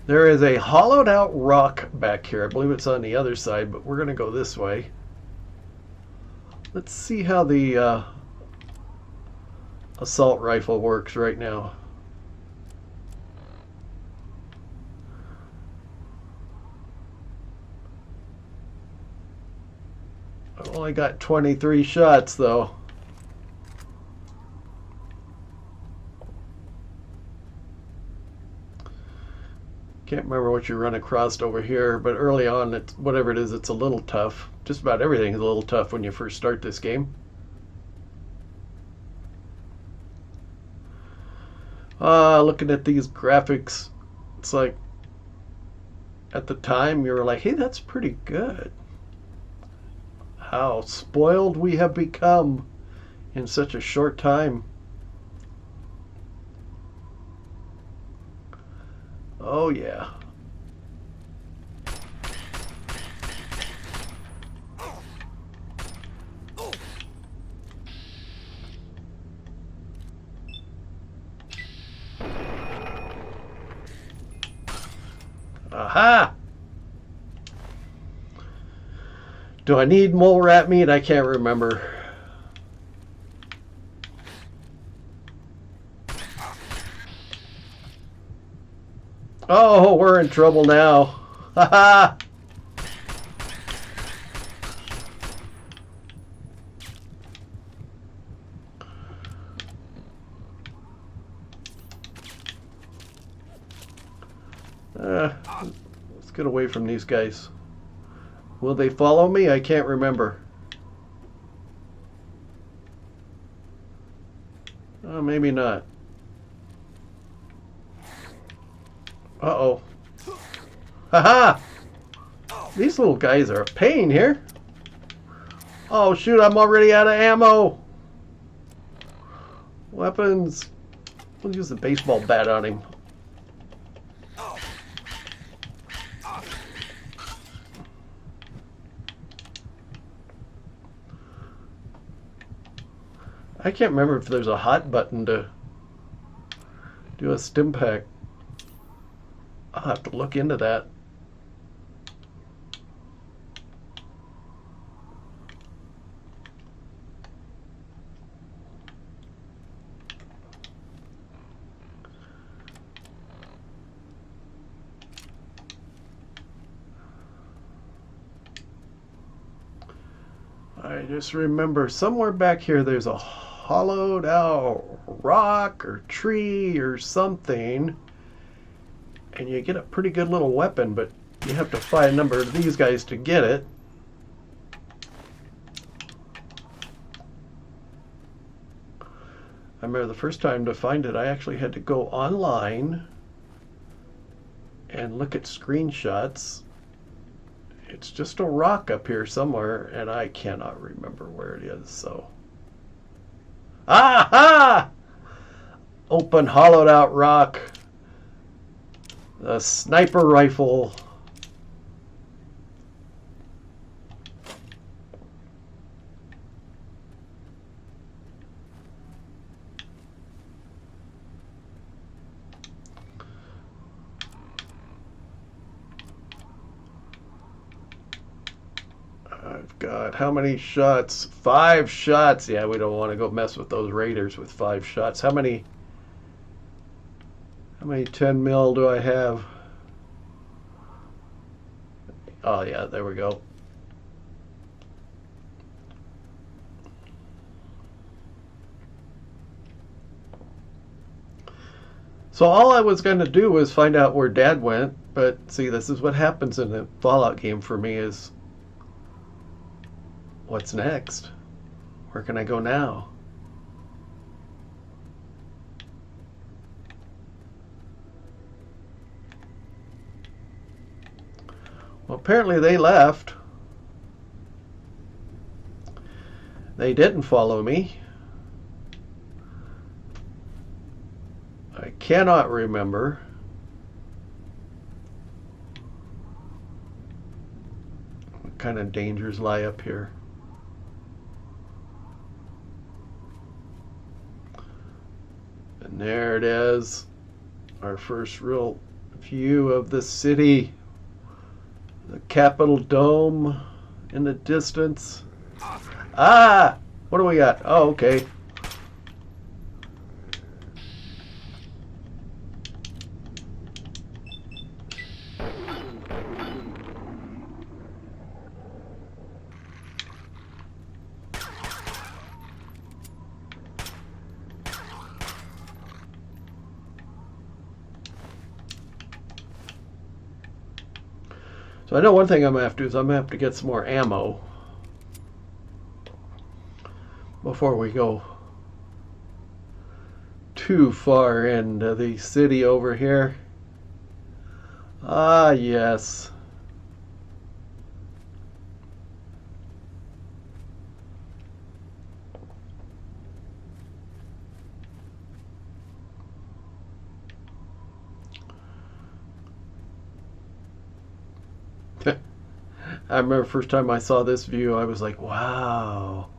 There is a hollowed out rock back here. I believe it's on the other side, but we're going to go this way. Let's see how the assault rifle works right now. I've only got 23 shots though. Can't remember what you run across over here, but early on, it's whatever it is, it's a little tough. Just about everything is a little tough when you first start this game. Looking at these graphics, it's like at the time you were like, hey, that's pretty good. How spoiled we have become in such a short time. Oh yeah. Aha! Do I need mole rat meat? I can't remember. Oh, we're in trouble now. Haha! Let's get away from these guys. Will they follow me? I can't remember. Oh, maybe not. Uh-oh. Haha! These little guys are a pain here. Oh, shoot, I'm already out of ammo. Weapons. We'll use the baseball bat on him. I can't remember if there's a hot button to do a stim pack. I'll have to look into that. I just remember somewhere back here there's a hollowed out rock or tree or something, and you get a pretty good little weapon, but you have to fight a number of these guys to get it. I remember the first time to find it, I actually had to go online and look at screenshots. It's just a rock up here somewhere, and I cannot remember where it is, so. Aha! Open hollowed out rock. The sniper rifle. God, how many shots? 5 shots. Yeah, we don't want to go mess with those raiders with 5 shots. How many 10 mil do I have? Oh yeah, there we go. So all I was going to do was find out where Dad went, but see, this is what happens in a Fallout game for me is, what's next? Where can I go now? Well, apparently they left. They didn't follow me. I cannot remember. What kind of dangers lie up here? And there it is. Our first real view of the city. The Capitol Dome in the distance. Ah! What do we got? Oh, okay. So I know one thing I'm going to have to do is I'm going to have to get some more ammo before we go too far into the city over here. Ah, yes. I remember first time I saw this view, I was like, wow.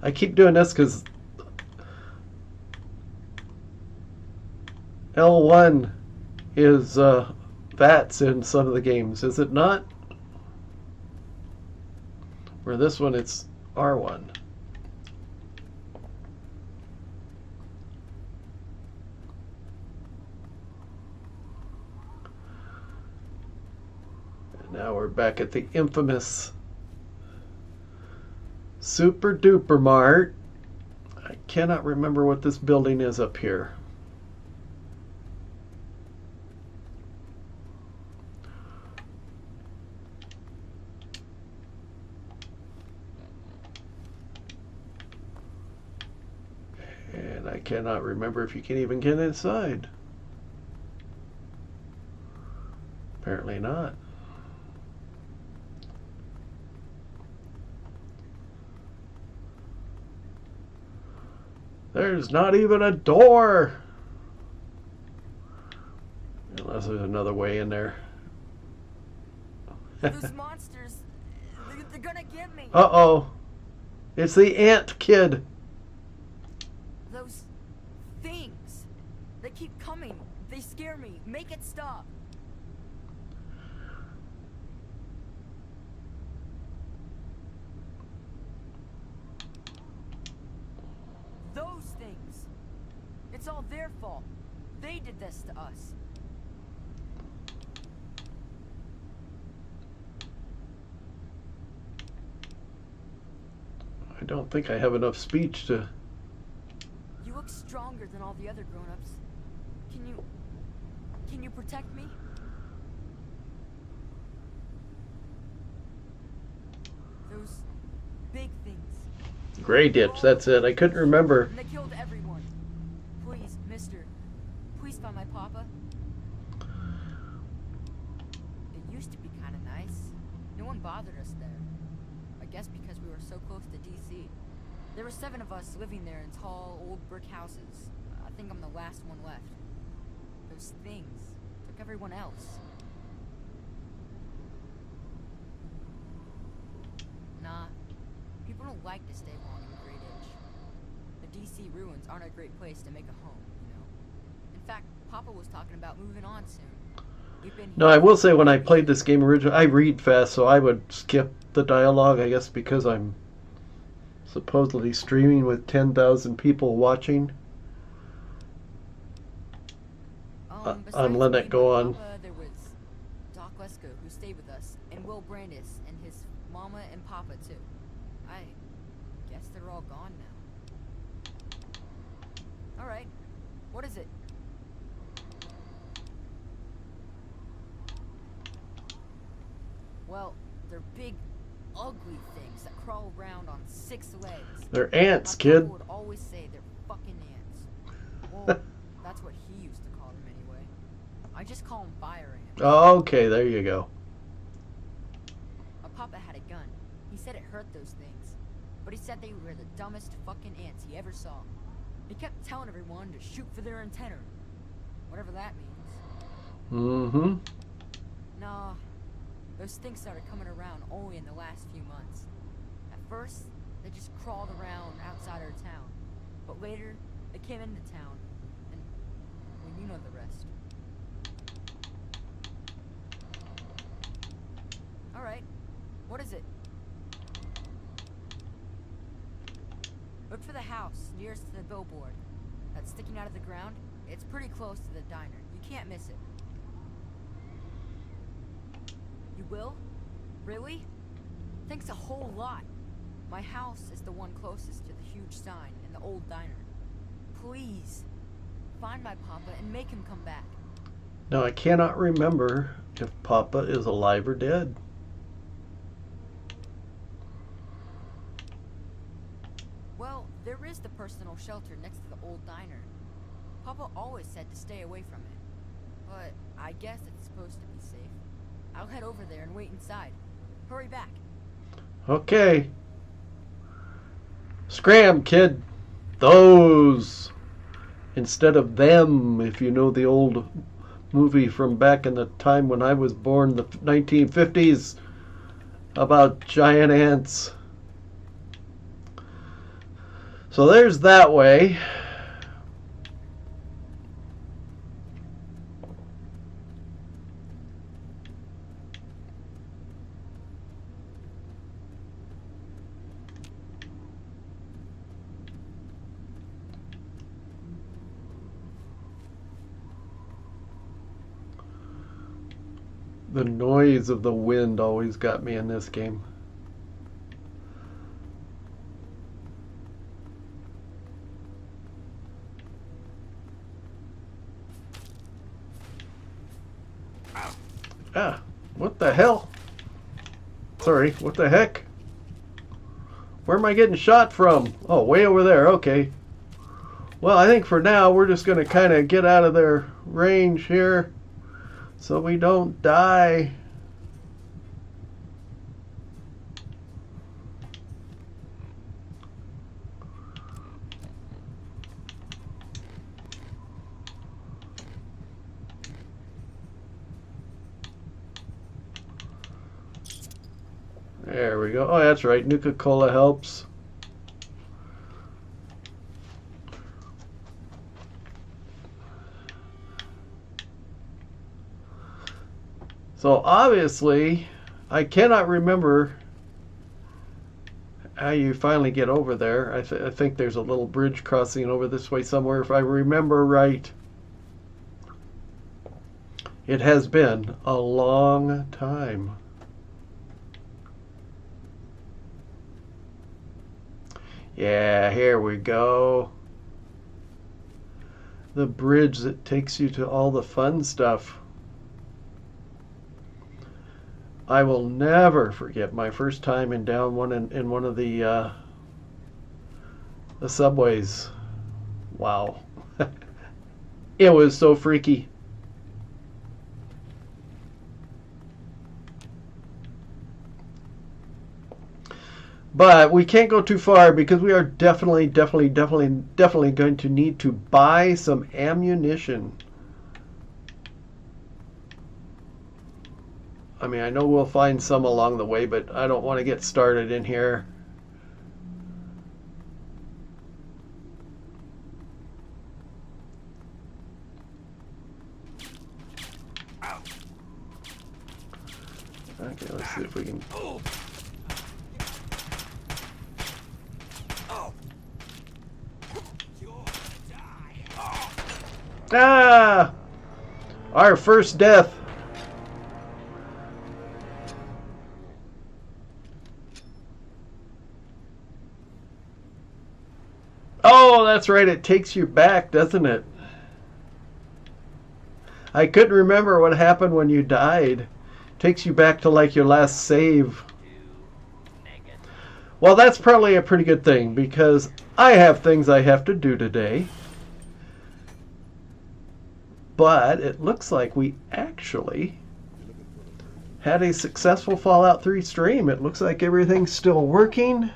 I keep doing this because L1 is VATS in some of the games, is it not? Where this one it's R1. And now we're back at the infamous Super Duper Mart. I cannot remember what this building is up here. And I cannot remember if you can even get inside. Apparently not. There's not even a door. Unless there's another way in there. Those monsters, they're gonna get me. Uh-oh. It's the ant kid. Those things, they keep coming. They scare me. Make it stop. Those things. It's all their fault. They did this to us. I don't think I have enough speech to... You look stronger than all the other grown-ups. Can you protect me? Those big things. Gray Ditch, that's it. I couldn't remember. And they killed everyone. Please, mister. Please find my papa. It used to be kind of nice. No one bothered us there. I guess because we were so close to DC. There were 7 of us living there in tall, old brick houses. I think I'm the last one left. Those things took everyone else. don't like to stay long in Great Itch. The DC ruins aren't a great place to make a home, you know. In fact, Papa was talking about moving on soon. We've been No, I will say when I played this game originally, I read fast, so I would skip the dialogue, I guess because I'm supposedly streaming with 10,000 people watching. I'm letting it go on. Papa, there was Doc Lesko, who stayed with us, and Will Brandis, and his mama and papa, too. I guess they're all gone now. Alright, what is it? Well, they're big, ugly things that crawl around on 6 legs. They're ants, My kid. papa would always say they're fucking ants. Well, that's what he used to call them anyway. I just call them fire ants. Okay, there you go. My papa had a gun. He said it hurt those things. But he said they were the dumbest fucking ants he ever saw. He kept telling everyone to shoot for their antenna. Whatever that means. Mm-hmm. Nah. Those things started coming around only in the last few months. At first, they just crawled around outside our town. But later, they came into town. And, well, you know the rest. Alright. What is it? Look for the house nearest to the billboard. That's sticking out of the ground. It's pretty close to the diner. You can't miss it. You will? Really? Thanks a whole lot. My house is the one closest to the huge sign in the old diner. Please, find my papa and make him come back. Now, I cannot remember if Papa is alive or dead. Well, there is the personal shelter next to the old diner. Papa always said to stay away from it. But I guess it's supposed to be safe. I'll head over there and wait inside. Hurry back. Okay. Scram, kid. Those. Instead of them, if you know the old movie from back in the time when I was born, the 1950s, about giant ants. So there's that way. The noise of the wind always got me in this game. Ah, what the hell? Sorry, what the heck? Where am I getting shot from? Oh, way over there, okay. Well, I think for now we're just going to kind of get out of their range here so we don't die. There we go. Oh, that's right. Nuka-Cola helps. So obviously, I cannot remember how you finally get over there. I think there's a little bridge crossing over this way somewhere, if I remember right. It has been a long time. Yeah, here we go. The bridge that takes you to all the fun stuff. I will never forget my first time in one of the subways. Wow. It was so freaky. But we can't go too far because we are definitely going to need to buy some ammunition. I mean, I know we'll find some along the way, but I don't want to get started in here see if we can. Ah! Our first death. Oh, that's right. It takes you back, doesn't it? I couldn't remember what happened when you died. Takes you back to like your last save. Well, that's probably a pretty good thing because I have things I have to do today. But it looks like we actually had a successful Fallout 3 stream. It looks like everything's still working.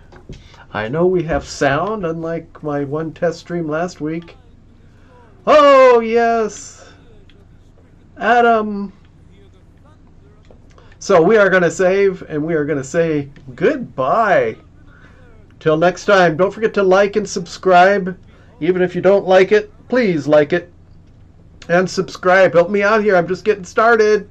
I know we have sound, unlike my one test stream last week. Oh, yes! Adam! So we are going to save, and we are going to say goodbye. Till next time, don't forget to like and subscribe. Even if you don't like it, please like it. And subscribe. Help me out here. I'm just getting started.